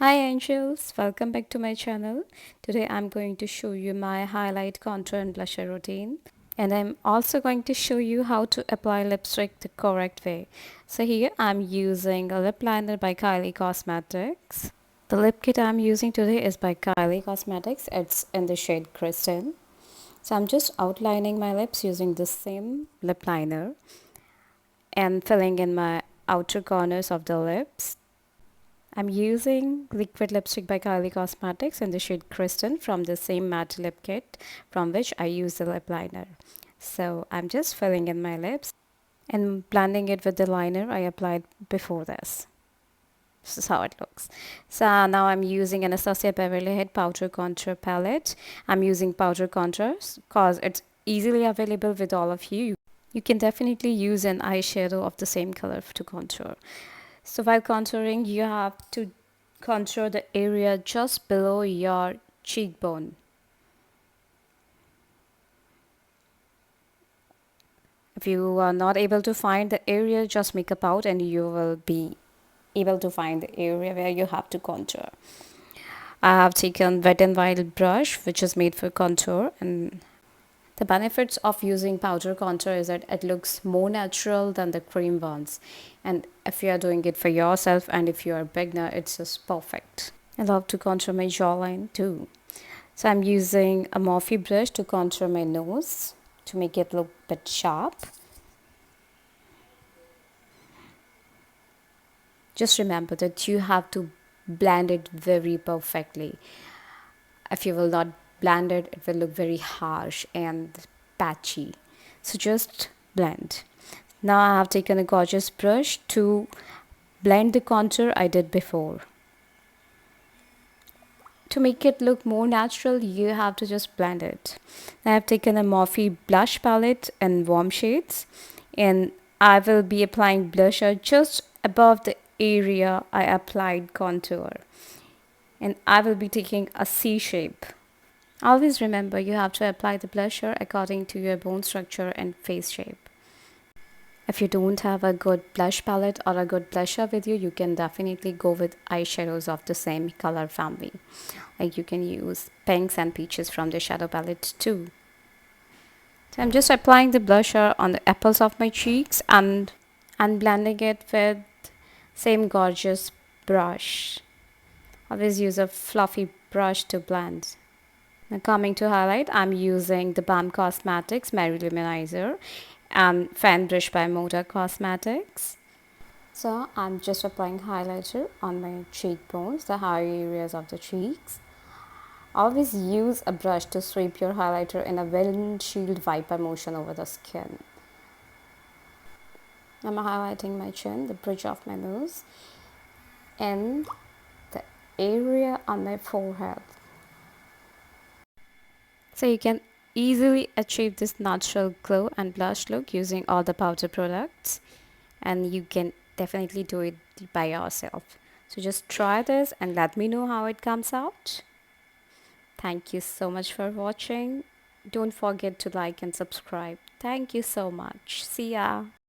Hi angels, welcome back to my channel. Today I'm going to show you my highlight, contour and blusher routine. And I'm also going to show you how to apply lipstick the correct way. So here I'm using a lip liner by Kylie Cosmetics. The lip kit I'm using today is by Kylie Cosmetics. It's in the shade Crystal. So I'm just outlining my lips using the same lip liner and filling in my outer corners of the lips. I'm using liquid lipstick by Kylie Cosmetics in the shade Kristen from the same matte lip kit from which I use the lip liner. So I'm just filling in my lips and blending it with the liner I applied before this. This is how it looks. So now I'm using Anastasia Beverly Hills Powder Contour Palette. I'm using powder contours because it's easily available with all of you. You can definitely use an eyeshadow of the same color to contour. So while contouring, you have to contour the area just below your cheekbone. If you are not able to find the area, just make a pout and you will be able to find the area where you have to contour. I have taken Wet n Wild brush, which is made for contour, and the benefits of using powder contour is that it looks more natural than the cream ones. And if you are doing it for yourself and if you are a beginner, it's just perfect. I love to contour my jawline too. So I'm using a Morphe brush to contour my nose to make it look a bit sharp. Just remember that you have to blend it very perfectly. If you will not blend it, it will look very harsh and patchy. So just blend. Now I have taken a gorgeous brush to blend the contour I did before. To make it look more natural, you have to just blend it. I have taken a Morphe blush palette in warm shades, and I will be applying blusher just above the area I applied contour. And I will be taking a C shape. Always remember you have to apply the blusher according to your bone structure and face shape. If you don't have a good blush palette or a good blusher with you, you can definitely go with eyeshadows of the same color family. Like you can use pinks and peaches from the shadow palette too. So I'm just applying the blusher on the apples of my cheeks and blending it with same gorgeous brush. Always use a fluffy brush to blend. Now coming to highlight, I'm using the Balm Cosmetics Mary Luminizer and Fan Brush by Moda Cosmetics. So I'm just applying highlighter on my cheekbones, the higher areas of the cheeks. Always use a brush to sweep your highlighter in a windshield wiper motion over the skin. I'm highlighting my chin, the bridge of my nose, and the area on my forehead. So you can easily achieve this natural glow and blush look using all the powder products, and you can definitely do it by yourself. So just try this and let me know how it comes out. Thank you so much for watching. Don't forget to like and subscribe. Thank you so much. See ya.